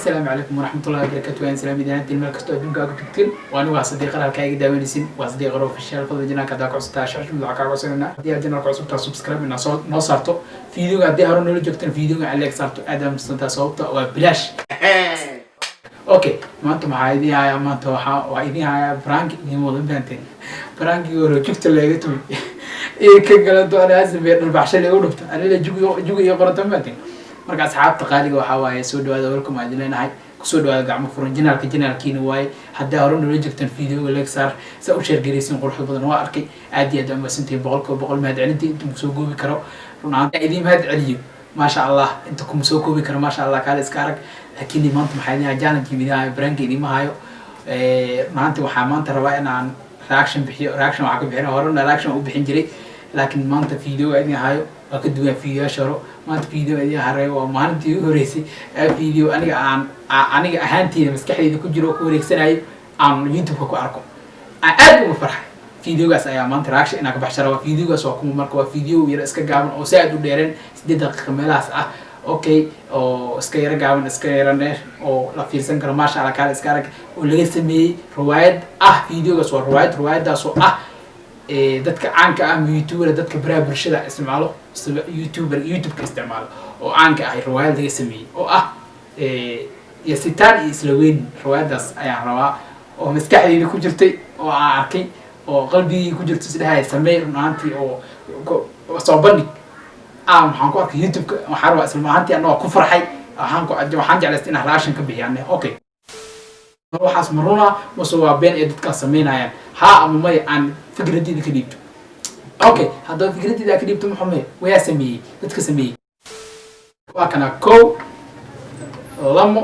السلام عليكم ورحمة الله وبركاته. وين سلام إذا أنت الملك استوديو قاعد تكتب وأنا وصديق راه كاي داوينسين وصديق رو في الشارع فضل جنا كذا كوستا شاش من ذاك عصرنا دي أجنا كوستا سبسكرايب من صوت نصرته فيديو قاعد هارون اللي جبت الفيديو عليك صارت آدم سنتا صوته وبلاش. أوكي ما أنتم عايدين هاي ما أنتم عايدين هاي برانك نموذج بنتين برانك يورو جبت اللي جبتوي إيه كقولت أنا لازم البحشة اللي قلت أنا اللي جوجي يقرأ تمتين marka asxaabta qaaliga waxa waaye soo dhawaada welcome aan dileenahay ku soo dhawaada gacmo furan janaalkiina waaye hadda hore noo joogtaan fiidiyowga Lexar sa u share gareysin qurux badan waa arkay aad iyo aad ama santii boqol mahad celintii inta soo goobi karo runaan idin mahad celiyo ma sha Allah inta ku soo goobi karo ma sha Allah kaale iska arag laakiin maanta maxay leeyahay janaalki midahay brand idin ma hayo maanta rabaa inaan reaction waxa ka bixin hore reaction u bixin jiray laakiin maanta fiidiyowga idin hayo waa ka duwan fiidiyo sharo maanta fiidiyowga idin haray waa maalintii ugu horeysay fiidiyo aniga ahaanteeda maskaxdayda ku jiro ku wareegsanay aan YouTube ku arko aad ugu farxay fiidiyowgaas ayaa maanta reaction inaan ka baxsharo waa fiidiyowgaas waa kuma marka waa fiidiyow yar iska gaaban oo saad u dheereen 8 daqiiqo meelahaas ah okay oo iska yar gaaban iska yaranay oo la fiirsan karo ma sha Allah kaale iska arag oo laga sameeyay riwaayad fiidiyowgaas waa riwaayadaas oo dadka caanka ah YouTuber dadka baraha bulshada isticmaalo YouTube ka isticmaalo oo caanka ah riwaayad laga sameeyay oo yasitaan isla weyn riwaayadaas ayaan rabaa oo maskaxdayda ku jirtay oo aan arkay oo qalbigayga ku jirtay sidahay sameey runtii oo soo bandhig waxaan ku arkay YouTube ka waxaan rabaa isla maahantii anoo ku farxay waxaan jeclaystay inaan reaction ka bixiyaan okay waxaas maruna wasoo been ee dadka sameynayaan ha ama may aan fikradeyda ka dhiibto okay hadda fikradeyda ka dhiibto maxay way sameeyay dadka sameeyay waa kana ko lamo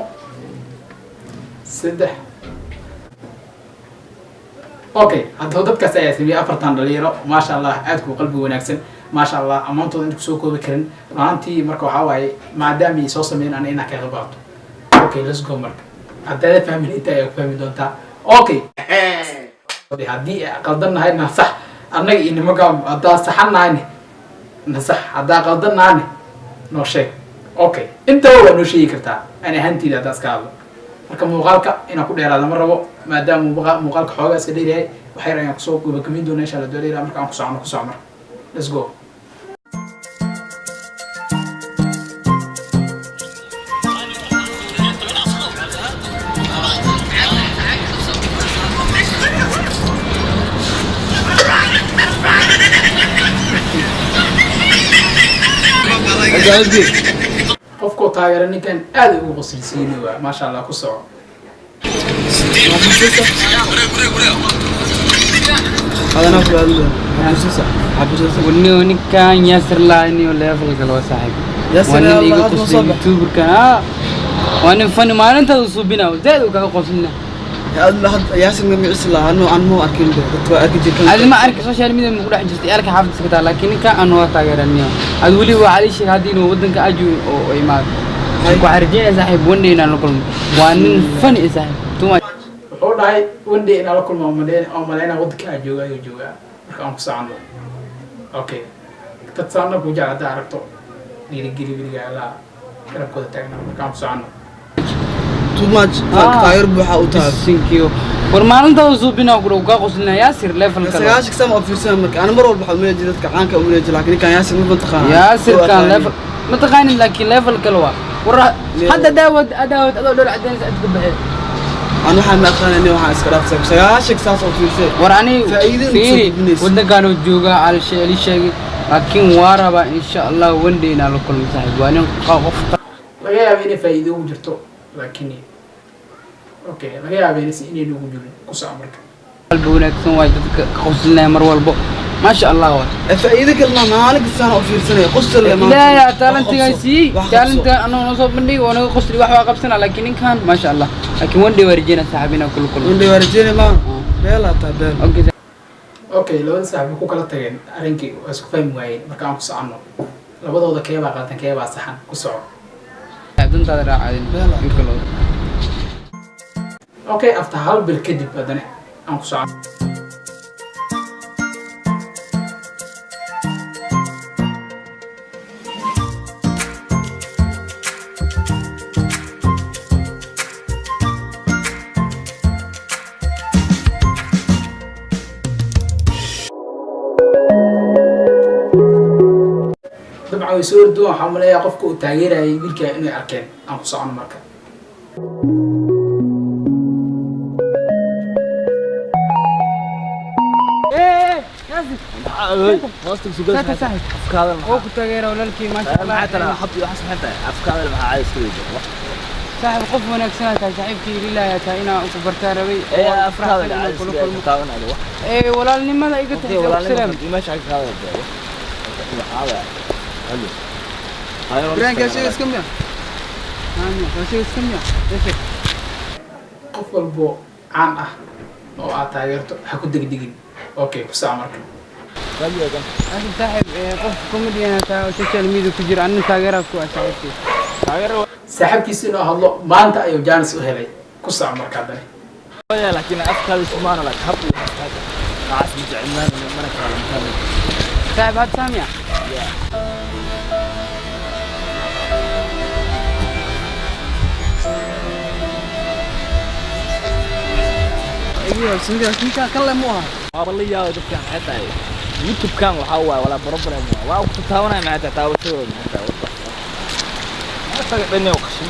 saddex okay hadda dadka sameeyay afartan dhalinyaro ma sha Allah aad ku qalbi wanaagsan ma sha Allah amaantooda inta soo koobi karin maantii marka waxa waaye maadaama ay soo sameeyaan ana ka qabato okay let's go marka hadda family inta ay fahmi doontaa okay haddii qaldannahay na sax annaga inimaga hadda saxanahay na sax hadda qaldannahay noo sheeg okay inta waa noo sheegi kartaa ana hantiida hadda iska hadlo marka muuqaalka ina ku dheeraado ma rabo maadaama muuqaalka xoogaa iska dheerahay waxay rayaan kusoo gabagabeyn doonaa insha Allah doonayna marka aan ku socono marka let's go qofku taageero ninkan aad ugu qoslaysiinay ma sha Allah ku soco أنا أقول حبسوسة وني كان ياسر لاني ولا يفضل قالوا صاحب ياسر الله قصدي يوتيوبر كان وانا فن ما انت صوبنا وزاد وكان قصنا يا الله ياسر من الله عنه أكيد ده أكيد هذا ما أعرف سوشيال ميديا من كل حاجة أعرف حافظ كذا لكن كان أنا تاجرني أقولي وعلي شيء هذين ودنك أجو أو إيمان أنكو عرجين صاحب وندي نالكم وانن فن صاحب توما waxay wandee in ala kulmo malayna wadka jooga marka aan ku saacno okay dad saacno ku jaalada aragto giri la garabkooda taagna marka aan ku saacno too much taageer buuxa u tahay thank you warmaalinta suubina ku qoslina yaasir level kale sagaashik sama officer marka aan mar walba xameeyay dadka caanka u leeyahay laakiin kan yaasir ma taqaan yaasir kan level ma taqaan laakiin level kale waa hadda daawad adoo dhul cadeen saad ku baxay أنا حنا أخواني أنا وحنا سكرات سجاشك ساس أوفيسي وراني في ودنا كانوا جوجا على الشيء لكن واربا إن شاء الله وندينا لكل مساعد وأنا قاف لا يا بيني فايدة وجرتو لكني أوكي لا يا بيني سيني لو وجود كوس أمريكا البونك ثم واجدك خصنا مرة والبو ما شاء الله وات فايدة كلنا مالك السنة أوفيسي قصة لا يا تالنت جايسي تالنت أنا نصب مني وأنا قصري واحد قبسنا لكن كان ما شاء الله لكن وندي ورجينا صاحبنا كل وندي ورجينا ما بيلا تابين اوكي لو صاحبي ku kala tageen arinkii waa isku fahmi waayeen marka aan ku socono labadooda keeba qaatan keeba saxan ku soco adunta raacadin inkalo okay after hal bil kadib badana aan ku socono dabcan way soo ordoon waxaa umaleeyaa qofka uu taageerayay wiilka inay arkeen aan ku socono marka هوستك سجل أفكار هو كنت غير ولا لكي ما شاء الله حتى أنا حبي وحسن حتى أفكار اللي عايز كذي صاحب قف هناك سنة صاحبك لله يا تاينا وكبرتها ربي إيه أفكار اللي عايز كذي إيه ولا لي ما لا يقطع ولا ما شايف هذا هذا حلو برانك يا شيخ كم يا يا شيخ كم يا ايش qof walbo caan ah oo aad taageerto ha ku degdegin okay ku saa marka أنا صاحب قف كوميديان تا سوشيال ميديا كجير أنا تاجرك كوا صاحبتي تاجر saaxiibkiisa inuu hadlo maanta ayuu jaanis u helay ku saa marka hadane لكن أفكار سبحان الله حبي عاش بتعمل من كلام صاحب هاد سامع ايوه سنجا كلموها والله يا دكان حتى يوتيوب كان وحوا ولا بروبلم واو كنتاونا مع تاوتو حتى بيني وقشني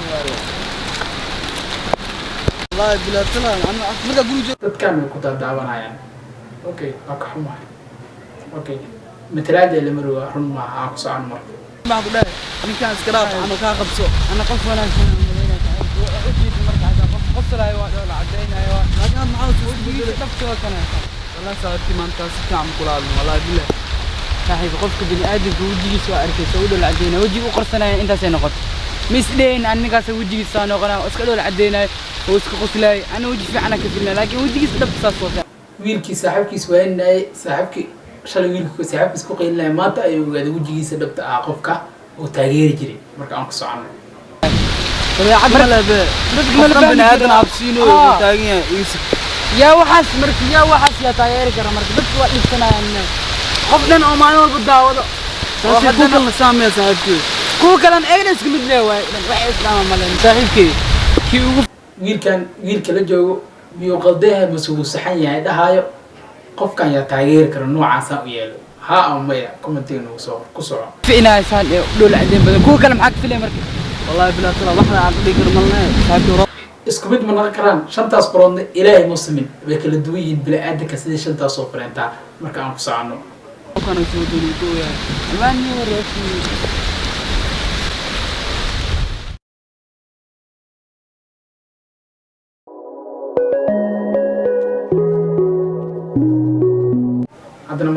والله بلا طلع انا ما اقول dadkan way ku daawanayaan okay aka xumahay okay matalaada la marwa run ma aha ku socon marka ما اقول انا كان سكراب انا كان قبسو انا قف ولا اجيب مركز قصر ايوه ولا عدينا ايوه لكن ما عاوز تقصوا كان والله صارتي ما انت سكام كلام والله بالله صاحب قفك بني ادم وجهي سو اركي سو دول عدينا وجهي وقرصنا انت سي نقط مسدين انغاس وجهي سو نقنا اسك دول عدينا واسك قسلاي انا وجهي في عنا كفلنا لكن وجهي دبت صوت wiilkii saaxiibkiis waynay saaxiibkii shalay wiilkii saaxiibkiis ku qeynay maanta ayuu ogaaday wajigiisa dhabta ah qofka oo taageeri jiray marka aan ku socono بني ادم عبسينو تاغيا يوسف يا وحاس مرك يا وحاس يا تاير كره مرك دك وديسنا ان قفدن او مaalin walba daawado hadda la sameeyo saaxiibkii ku kalan eegna isku mid leeyahay wax islaam ma leen saaxiibkii kii ugu wiilka la joogo biyo qaldeha masuul saxan yahay dhahayo qofkan ya taageeri karo noocaas u yeelo ha ama ya commenting uu soo ku soco fiina saan dhool cadeen badan ku kala maxaa filay markii والله بلا ترى واحد عم يقدر ملنا صاحبي isku mid ma noqon karaan shantaas baroodna ilaahay muslimin way kala duwan yihiin bini'aadamka sidii shantaas oo fareentaa marka aan ku socono كان يسوي دوني يا واني وريتي haddana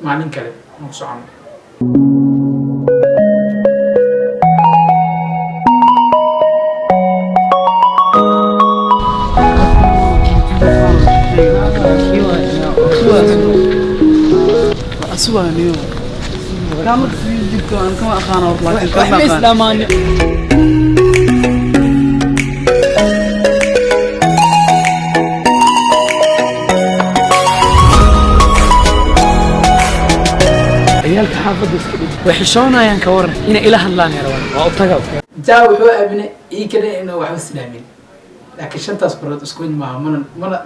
maalin kale aan ku socono أسواني كم تجيك أنا كم أخانا والله كم إسلامان عيالك حافظ وحشونا يا كورن هنا إله الله يا روان وأطلعوا jaa wuxuu aaminay ii kale inuu waxba islaamin laakiin shantaas barood isku mid maaha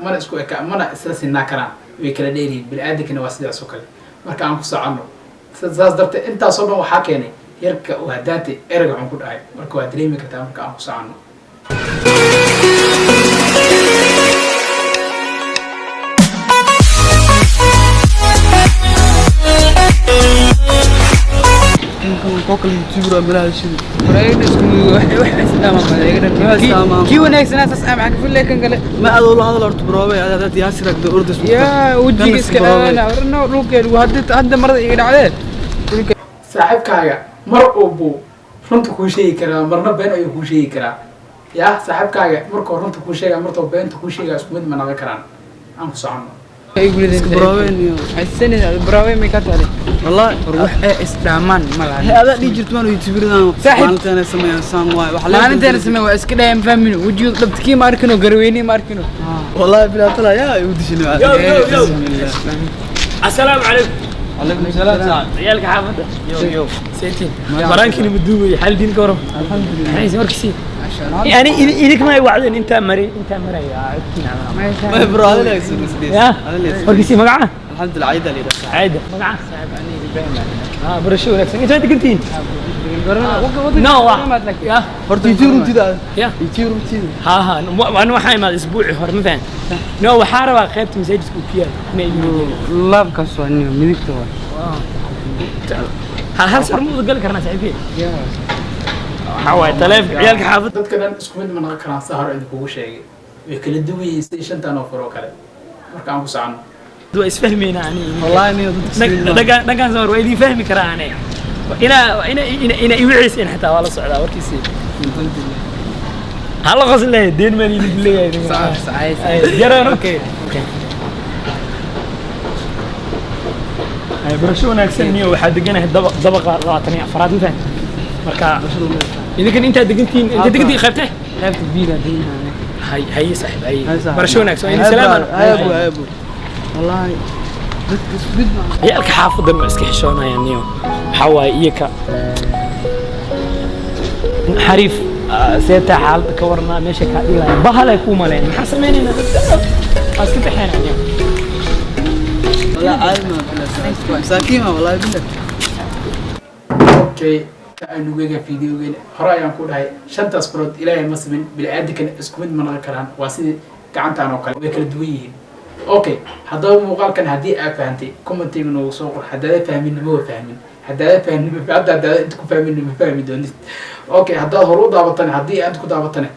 mana isku eka mana isla sinaa karaan way kala dheeriyiin bini'aadankana waa sidaas oo kale marka aan ku soconno saas darteed intaasoo dhan waxaa keenay yarka uu haddaantay ereyga xun ku dhahay marka waa dareemi kartaa marka aan ku soconno كوكل يوتيوبر ملا شيء بريد اسمه واحد إسلام ما كي وناكس ناس أسمع حق في اللي كان قال ما أدول هذا الأرض براوي هذا ياسرك دورد اسمه يا وجهك إسكالنا ورنا روكل وهدت هذا مرة يقعد عليه saaxiibkaaga mar uu runta kuu sheegi karaa marna been ayuu kuu sheegi karaa yaa saaxiibkaaga markuu runta kuu sheegaa markuu beenta kuu sheegaa isku mid ma noqon karaan aan ku soconno يقول لي براوي السنة براوي ما كانت عليه والله روح إسلامان ما له هذا اللي جرت منه يوتيوبر صاحب أنا سمي سام واي ما أنت أنا سمعه إسكده يفهم منه وجود لبتكي ماركنه قرويني ماركنه والله بلا طلع يا يودي شنو السلام عليكم. عليكم السلام عيالك حافظة يو سيتين برانكني مدوي حال دين كورم الحمد عايز مركزين يعني إذا ما يوعدين أنت مري يا عبتنا ما برا هذا لا يصير يا مركزين مقعة الحمد لله عيد اللي رسع عادة مقعد صاحب أنا إبراهيم برشو لك أنت دقنتين نو يا horta يجيرون كذا يا يجيرون كذا ها أنا waxaan imaad isbuuci hore ma fahan no waxaan rabaa qaybta masaajidka ku yaal laab ka soo niyo midigta waa hal sar ma gal karnaa saaxiibey waxa waay taleefka ciyaalka xaafadda dadka dhan isku mid ma noqon karaan saa hore idinkugu sheegay way kala duwan yihiin sidii shantan oo faro kale marka aan ku socono dua isfahmayna ani والله إني dhagan soo way fahmi karaa ani ina iwiciiseen xataa wala socdaa warkiisii hala qosle deen ma idin leeyahay صح صحيح yaraan okay ay barasho wanaagsan niyo waxaa deganahay dabaqa 24 ma fahan marka idinkan inta degantiin qaybtay لعبت كبيرة دينا هاي صاحب هاي برشو wanaagsan in salaam يا ابو والله ciyaalka xaafadda ma iska xishoonayaan niyo waxaa waaye iyaka xariif seeta xaaladda ka warnaa meesha kaa dhigaya bahalay kuu maleen maxaa samaynaynaa waa iska baxeen niyo والله عالمة مساكين والله بالله okay aynu weega fiidiyogeena hore ayaan ku dhahay shantaas barood ilaahay ma simin bini'aadamkana isku mid ma noqon karaan waa sidii gacantaan oo kale way kala duwan yihiin okay haddaba muuqaalkan haddii aad fahantay commentiga noogu soo qor haddaad fahmin ma fahmin haddaad fahmin haddaad inta ku fahmin ma fahmi doonid okay haddaad hore u daabatana haddii aad ku daabatana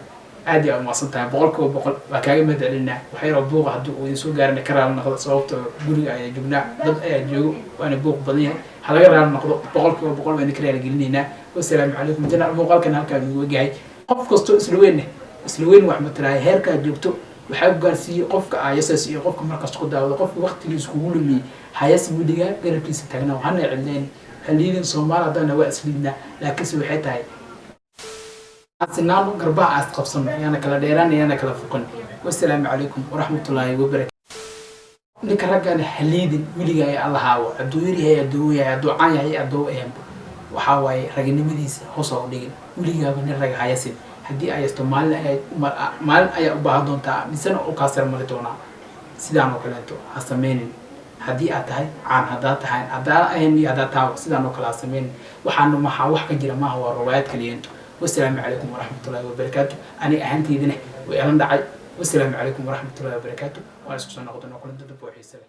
aad iyo maasan tahay boqolkiiba boqol waa kaaga mahadcelinaa waxay roo buuqa haddii uu idin soo gaarin ka raali noqdo sababta guriga ayaa joognaa dad ayaa joogo waana buuq badan yahay ha laga raali noqdo boqolkiiba boqol bayna ka raali gelinaynaa wasalaamu calaykum jana muuqaalkan halkaa idin wagahay qof kastoo isla weyn wax matalaaya heerkaa joogto waxaa gaarsiiyey qofka ayasas iyo qofka markaas ku daawado qofka waqtigiisa kugu lumiyey hayas midhiga garabkiisa taagnaa waxaana cidleen haliidin soomaali haddana waa isliidnaa laakiinse waxay tahay asinaano garbaha aas qabsano yaana kala dheeraan yaana kala fuqan wasalaamu calaykum waraxmatullaahi wabarakaatu ninka raggana haliidin weliga ay allahaawo hadduu yaryahay hadduu yahay hadduu caan yahay hadduu eembo waxaa waaye raginimadiisa hoos oo dhigin weligaaba nin raga hayasin haddii ay asto maalin ayaa u baahan doontaa misena u kaasar mari doonaa sidaan oo kaleeto ha sameynin haddii aad tahay caan haddaad tahay haddaan ahayn iyo haddaad tahay sidaan oo kale ha sameynin waxaana maxaa wax ka jira maaha waa riwaayad kaliyeento wasalaamu calaykum waraxmatullaahi wabarakaatu ani ahaanteydina way elan dhacay wasalaamu calaykum waraxmatullaahi wabarakaatu waan isku soo noqdon oo kulanta dab oo xiise leh